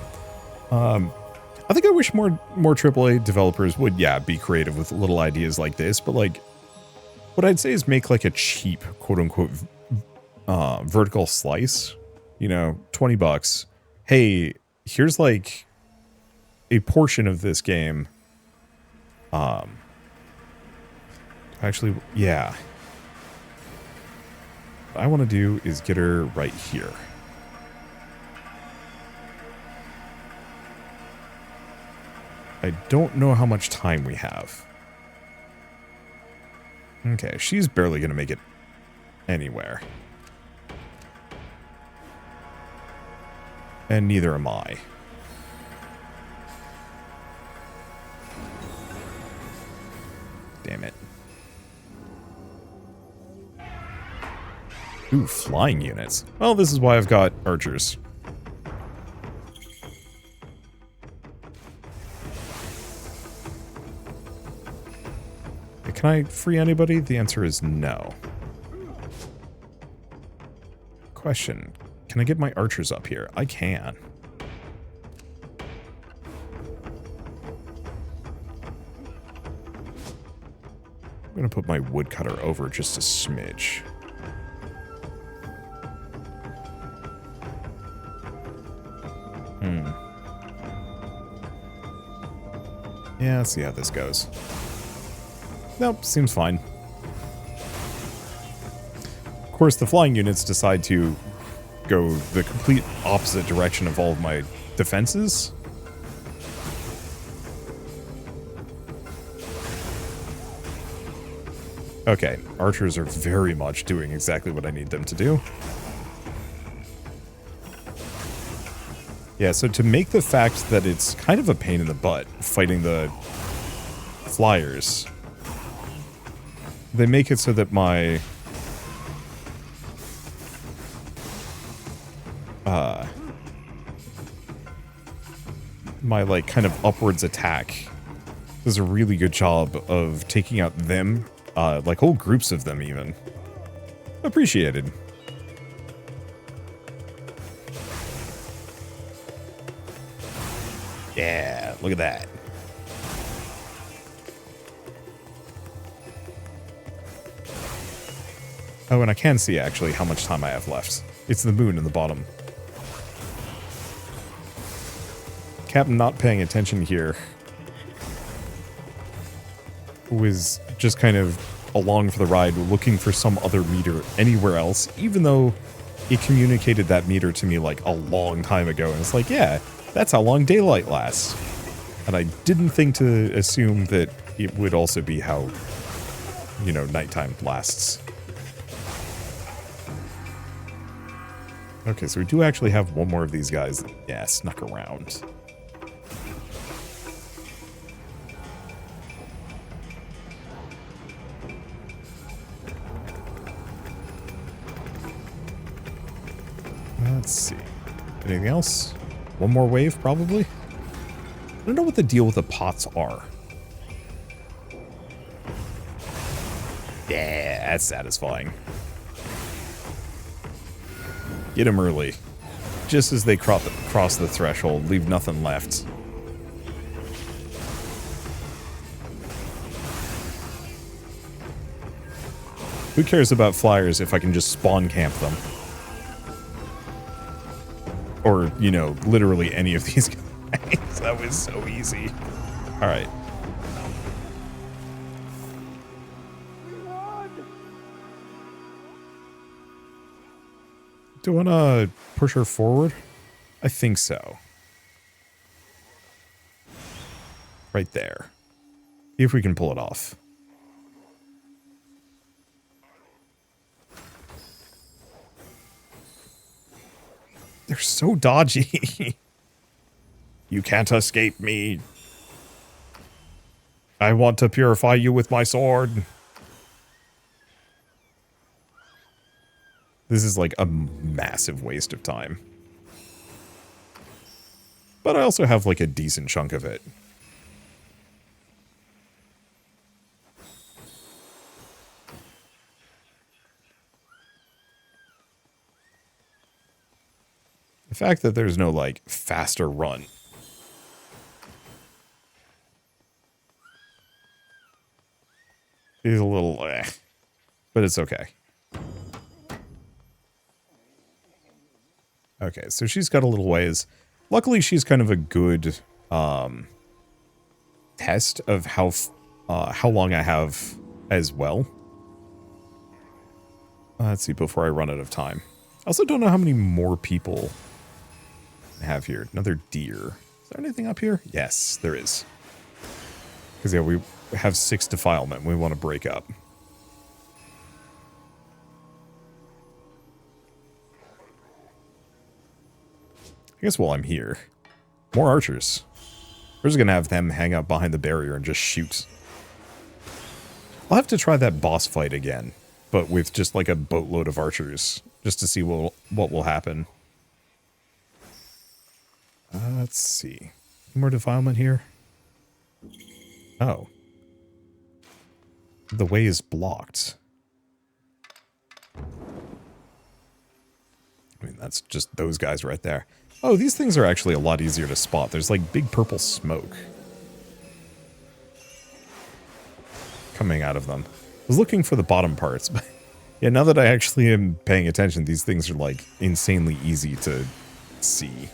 I think I wish more AAA developers would, yeah, be creative with little ideas like this, but like, what I'd say is make like a cheap, quote-unquote, vertical slice. You know, $20. Hey, here's like a portion of this game. Actually, yeah. What I want to do is get her right here. I don't know how much time we have. Okay, she's barely going to make it anywhere. And neither am I. Damn it. Ooh, flying units. Well, this is why I've got archers. Can I free anybody? The answer is no. Question. Can I get my archers up here? I can. I'm going to put my woodcutter over just a smidge. Yeah, let's see how this goes. Nope, seems fine. Of course, the flying units decide to go the complete opposite direction of all of my defenses. Okay, archers are very much doing exactly what I need them to do. Yeah, so to make the fact that it's kind of a pain in the butt fighting the flyers, they make it so that my like kind of upwards attack does a really good job of taking out them, like whole groups of them even. Appreciated. Yeah, look at that. Oh, and I can see actually how much time I have left. It's the moon in the bottom. Captain not paying attention here was just kind of along for the ride, looking for some other meter anywhere else, even though it communicated that meter to me like a long time ago. And it's like, yeah, that's how long daylight lasts. And I didn't think to assume that it would also be how, you know, nighttime lasts. Okay, so we do actually have one more of these guys. Yeah, snuck around. Let's see. Anything else? One more wave, probably? I don't know what the deal with the pots are. Yeah, that's satisfying. Get them early. Just as they cross the threshold, leave nothing left. Who cares about flyers if I can just spawn camp them? Or, you know, literally any of these guys. That was so easy. Alright. Do I want to push her forward? I think so. Right there. See if we can pull it off. They're so dodgy. You can't escape me. I want to purify you with my sword. This is like a massive waste of time. But I also have like a decent chunk of it. The fact that there's no like faster run is a little but it's okay. Okay, so she's got a little ways. Luckily, she's kind of a good test of how long I have as well. Let's see, before I run out of time. I also don't know how many more people I have here. Another deer. Is there anything up here? Yes, there is. Because, yeah, we have 6 defilement. We want to break up. I guess while I'm here, more archers. We're just going to have them hang out behind the barrier and just shoot. I'll have to try that boss fight again, but with just like a boatload of archers, just to see what will happen. Let's see. More defilement here? Oh. The way is blocked. I mean, that's just those guys right there. Oh, these things are actually a lot easier to spot. There's like big purple smoke coming out of them. I was looking for the bottom parts, but yeah, now that I actually am paying attention, these things are like insanely easy to see.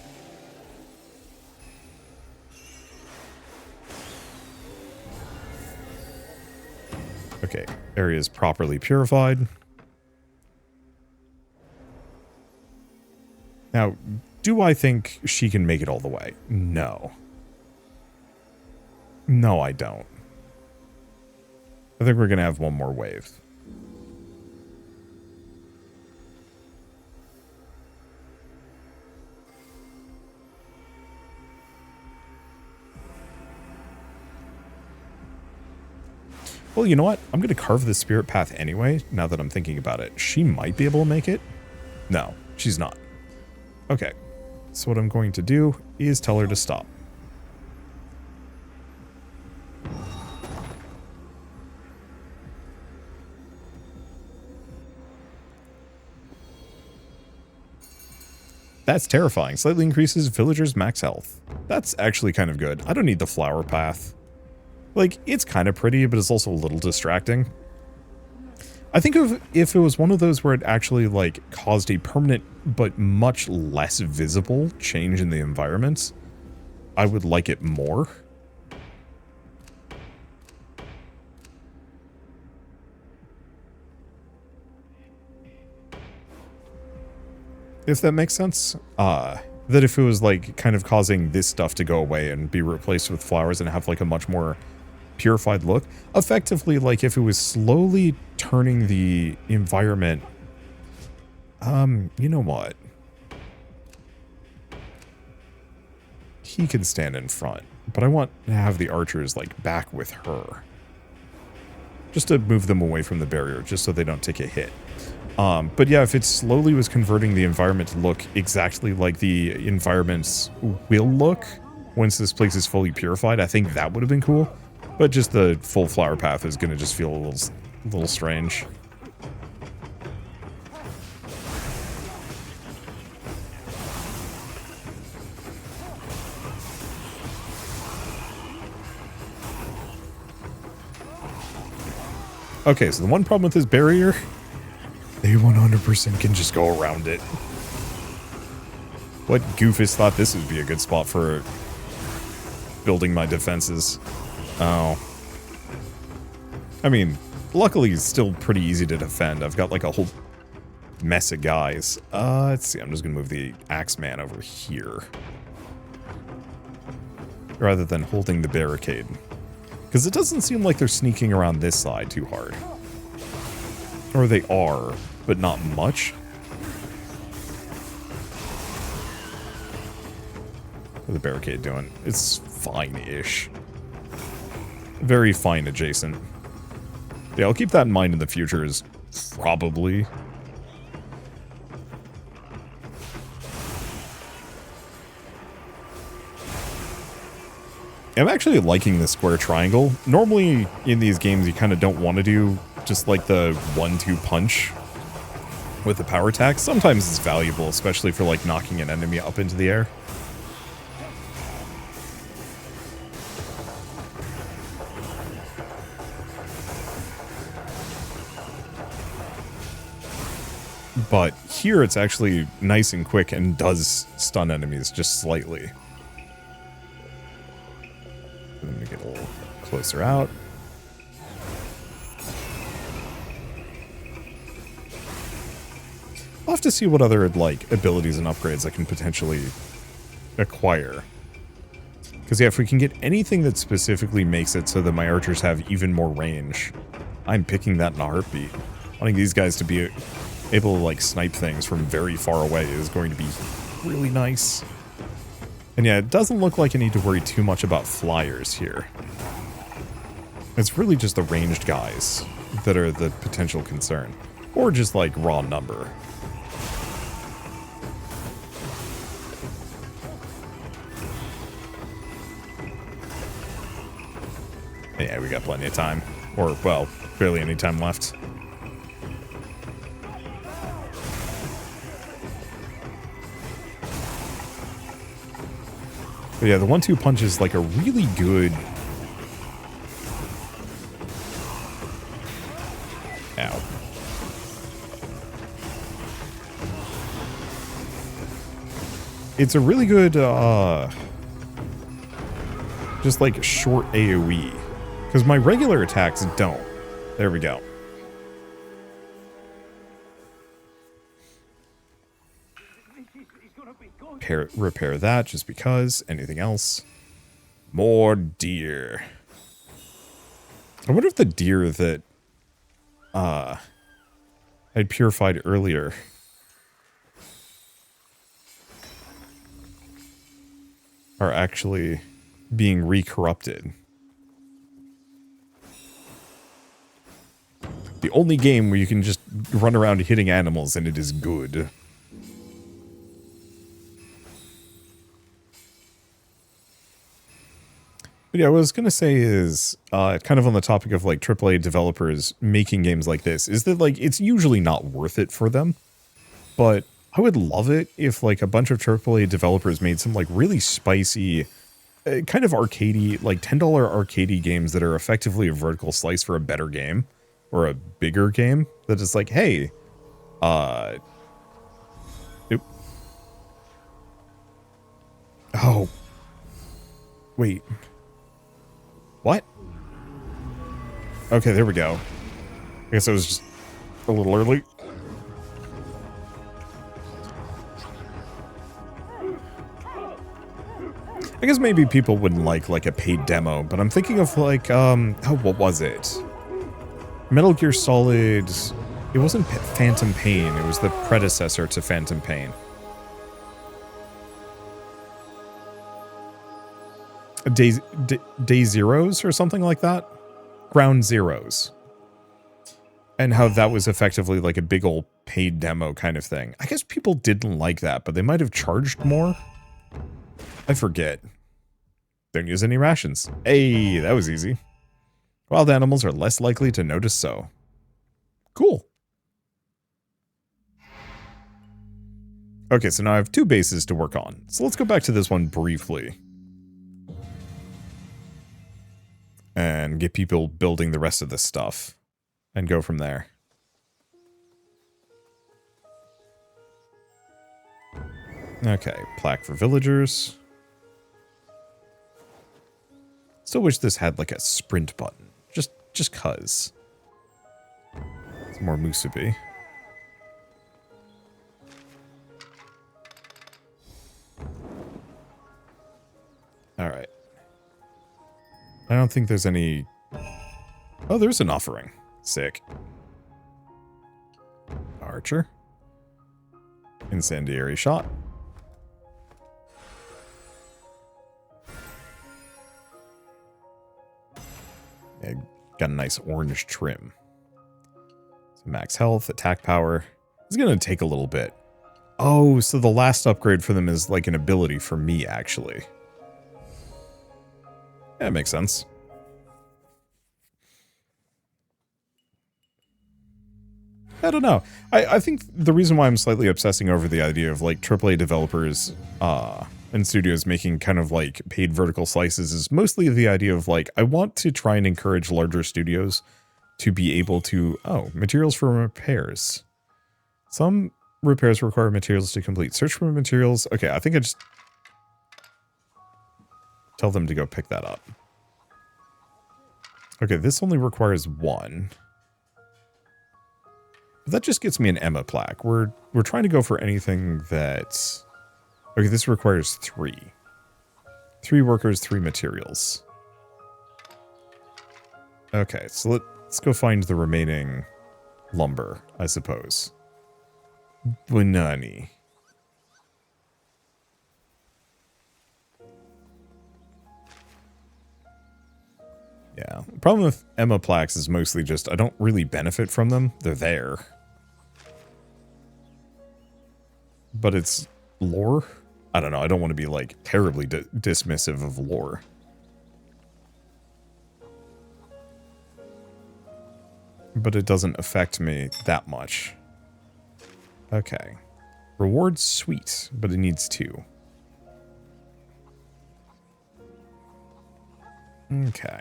Okay, area is properly purified. Now, do I think she can make it all the way? No. No, I don't. I think we're going to have one more wave. Well, you know what? I'm going to carve the spirit path anyway, now that I'm thinking about it. She might be able to make it. No, she's not. Okay. So what I'm going to do is tell her to stop. That's terrifying. Slightly increases villagers' max health. That's actually kind of good. I don't need the flower path. Like, it's kind of pretty, but it's also a little distracting. I think if it was one of those where it actually, like, caused a permanent but much less visible change in the environment, I would like it more. If that makes sense. That if it was, like, kind of causing this stuff to go away and be replaced with flowers and have, like, a much more purified look. Effectively, like, if it was slowly turning the environment... you know what? He can stand in front, but I want to have the archers, like, back with her. Just to move them away from the barrier, just so they don't take a hit. But yeah, if it slowly was converting the environment to look exactly like the environments will look once this place is fully purified, I think that would have been cool. But just the full flower path is going to just feel a little strange. Okay, so the one problem with this barrier, they 100% can just go around it. What goofus thought this would be a good spot for building my defenses? Oh. I mean, luckily it's still pretty easy to defend. I've got like a whole mess of guys. Let's see, I'm just gonna move the Axeman over here. Rather than holding the barricade. Because it doesn't seem like they're sneaking around this side too hard. Or they are, but not much. What's the barricade doing? It's fine-ish. Very fine adjacent. Yeah, I'll keep that in mind in the future is probably. I'm actually liking the square triangle. Normally in these games you kind of don't want to do just like the 1-2 punch with the power attack. Sometimes it's valuable, especially for like knocking an enemy up into the air. But here it's actually nice and quick and does stun enemies just slightly. Let me get a little closer out. I'll have to see what other like abilities and upgrades I can potentially acquire. Because yeah, if we can get anything that specifically makes it so that my archers have even more range, I'm picking that in a heartbeat. Wanting these guys to be able to like snipe things from very far away is going to be really nice. And yeah, it doesn't look like I need to worry too much about flyers here. It's really just the ranged guys that are the potential concern. Or just like raw number. Yeah, we got plenty of time. Or, well, barely any time left. But yeah, the 1-2 punch is like a really good... Ow. It's a really good, just like short AoE. Because my regular attacks don't. There we go. Repair that just because. Anything else? More deer. I wonder if the deer that I'd purified earlier are actually being re-corrupted. The only game where you can just run around hitting animals and it is good. But yeah, what I was going to say is, kind of on the topic of like AAA developers making games like this, is that like it's usually not worth it for them. But I would love it if like a bunch of AAA developers made some like really spicy, kind of arcadey, like $10 arcadey games that are effectively a vertical slice for a better game or a bigger game. That is like, hey, oop. Oh, wait. What? Okay, there we go. I guess I was just a little early. I guess maybe people wouldn't like a paid demo, but I'm thinking of like, oh, what was it? Metal Gear Solid, it wasn't Phantom Pain, it was the predecessor to Phantom Pain. Day Zeros or something like that? Ground Zeroes. And how that was effectively like a big old paid demo kind of thing. I guess people didn't like that, but they might have charged more. I forget. Don't use any rations. Hey, that was easy. Wild animals are less likely to notice so. Cool. Okay, so now I have 2 bases to work on. So let's go back to this one briefly. And get people building the rest of this stuff. And go from there. Okay, plaque for villagers. Still wish this had like a sprint button. Just cuz. Some more musubi. Alright. I don't think there's any... Oh, there's an offering. Sick. Archer. Incendiary shot. Yeah, got a nice orange trim. So max health, attack power. It's gonna take a little bit. Oh, so the last upgrade for them is like an ability for me, actually. Yeah, makes sense. I don't know. I think the reason why I'm slightly obsessing over the idea of like AAA developers and studios making kind of like paid vertical slices is mostly the idea of like, I want to try and encourage larger studios to be able to, oh, materials for repairs. Some repairs require materials to complete. Search for materials. Okay, I think I just tell them to go pick that up. Okay, this only requires 1. But that just gets me an Emma plaque. We're trying to go for anything that... Okay, this requires 3. 3 workers, 3 materials. Okay, so let's go find the remaining lumber, I suppose. Banani. Yeah, the problem with Emma plaques is mostly just I don't really benefit from them. They're there. But it's lore? I don't know. I don't want to be like terribly dismissive of lore. But it doesn't affect me that much. Okay. Reward's sweet, but it needs 2. Okay.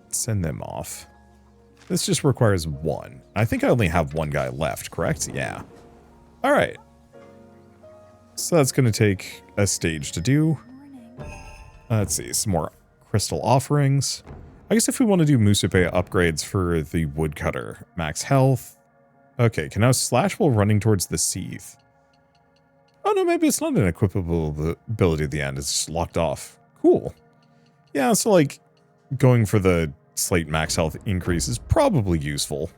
Send them off. This just requires 1. I think I only have 1 guy left, correct? Yeah. Alright. So that's going to take a stage to do. Let's see, some more crystal offerings. I guess if we want to do Musupe upgrades for the woodcutter. Max health. Okay, can now slash while running towards the seeth. Oh no, maybe it's not an equipable ability at the end. It's just locked off. Cool. Yeah, so like going for the Slate max health increase is probably useful.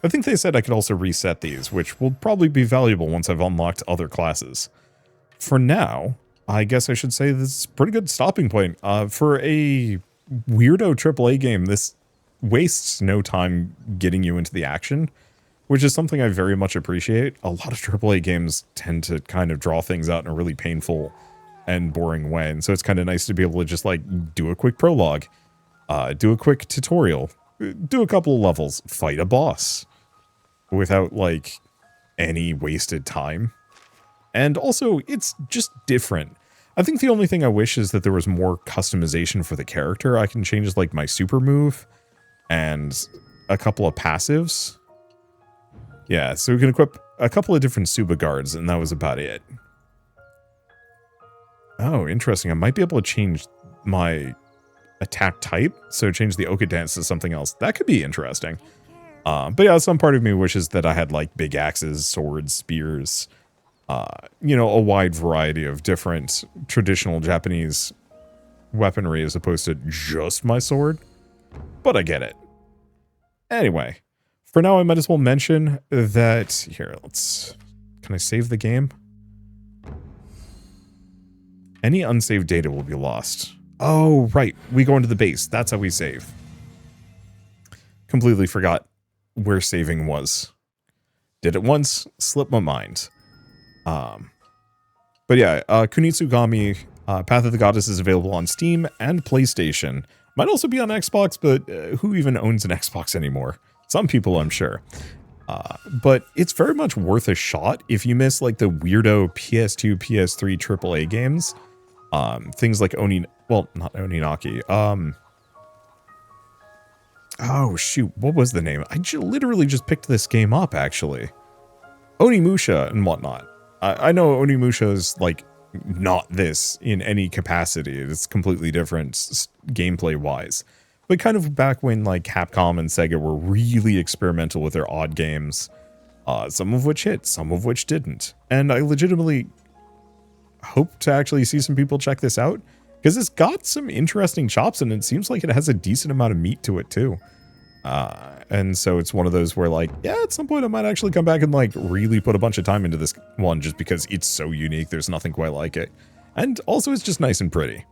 I think they said I could also reset these, which will probably be valuable once I've unlocked other classes. For now, I guess I should say this is a pretty good stopping point. For a weirdo AAA game, this wastes no time getting you into the action, which is something I very much appreciate. A lot of AAA games tend to kind of draw things out in a really painful and boring way, and so it's kind of nice to be able to just like do a quick prologue, do a quick tutorial, do a couple of levels, fight a boss without like any wasted time. And also, it's just different. I think the only thing I wish is that there was more customization for the character. I can change like my super move and a couple of passives. Yeah, so we can equip a couple of different Suba guards, and that was about it. Oh, interesting. I might be able to change my attack type, so change the Oka dance to something else. That could be interesting. But yeah, some part of me wishes that I had like big axes, swords, spears, you know, a wide variety of different traditional Japanese weaponry as opposed to just my sword. But I get it. Anyway, for now I might as well mention that, here, can I save the game? Any unsaved data will be lost. Oh, right, we go into the base, that's how we save. Completely forgot where saving was. Did it once, slipped my mind. But yeah, Kunitsu-Gami, Path of the Goddess is available on Steam and PlayStation. Might also be on Xbox, but who even owns an Xbox anymore? Some people, I'm sure. But it's very much worth a shot if you miss like the weirdo PS2, PS3 AAA games. Things like not Oninaki. Oh shoot, what was the name? I literally just picked this game up, actually. Onimusha and whatnot. I know Onimusha is like not this in any capacity. It's completely different gameplay-wise. But kind of back when like Capcom and Sega were really experimental with their odd games, some of which hit, some of which didn't. And I legitimately hope to actually see some people check this out, because it's got some interesting chops and it seems like it has a decent amount of meat to it too. And so it's one of those where like, yeah, at some point I might actually come back and like really put a bunch of time into this one just because it's so unique. There's nothing quite like it. And also it's just nice and pretty.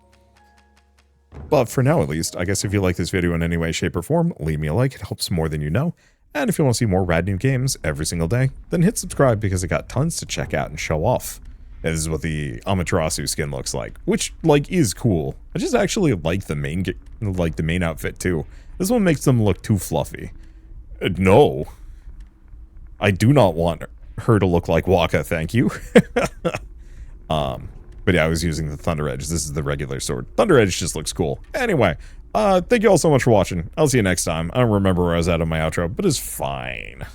But for now, at least, I guess if you like this video in any way, shape, or form, leave me a like. It helps more than you know. And if you want to see more rad new games every single day, then hit subscribe because I got tons to check out and show off. And this is what the Amaterasu skin looks like, which like is cool. I just actually like the main outfit too. This one makes them look too fluffy. No, I do not want her to look like Waka. Thank you. But yeah, I was using the Thunder Edge. This is the regular sword. Thunder Edge just looks cool. Anyway, thank you all so much for watching. I'll see you next time. I don't remember where I was at on my outro, but it's fine.